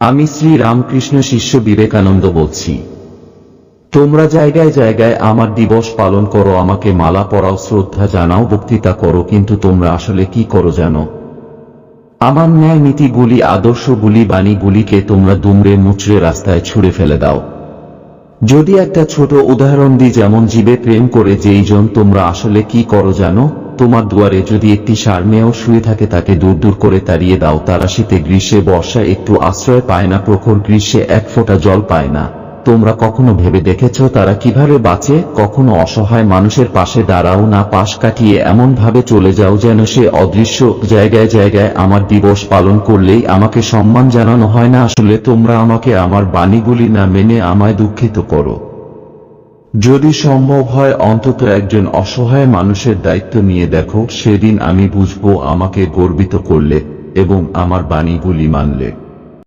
আমি শ্রী রামকৃষ্ণ শিষ্য বিবেকানন্দ বলছি। তোমরা জায়গায় জায়গায় আমার দিবস পালন করো, আমাকে মালা পরাও, শ্রদ্ধা জানাও, বক্তৃতা করো, কিন্তু তোমরা আসলে কি করো জানো? আমার ন্যায় নীতিগুলি, আদর্শগুলি, বাণীগুলিকে তোমরা দুমড়ে মুচড়ে রাস্তায় ছুঁড়ে ফেলে দাও। যদি একটা ছোট উদাহরণ দিই, যেমন জীবে প্রেম করে যেই জন, তোমরা আসলে কি করো জানো? তোমার দুয়ারে যদি একটি ষাঁড় মেয়েও শুয়ে থাকে, তাকে দূর দূর করে তাড়িয়ে দাও। তারা শীতে, গ্রীষ্মে, বর্ষায় একটু আশ্রয় পায় না, প্রখর গ্রীষ্মে এক ফোঁটা জল পায় না। তোমরা কখনো ভেবে দেখেছ তারা কিভাবে বাঁচে? কখনো অসহায় মানুষের পাশে দাঁড়াও না? পাশ কাটিয়ে এমন ভাবে চলে যাও যেন সে অদৃশ্য। জায়গায় জায়গায় আমার দিবস পালন করলেই আমাকে সম্মান জানানো হয় না। আসলে তোমরা আমাকে আমার বাণীগুলি না মেনে আমায় দুঃখিত করো। যদি সম্ভব হয় অন্তত একজন অসহায় মানুষের দায়িত্ব নিয়ে দেখো, সেদিন আমি বুঝবো আমাকে গর্বিত করলে এবং আমার বাণীগুলি মানলে।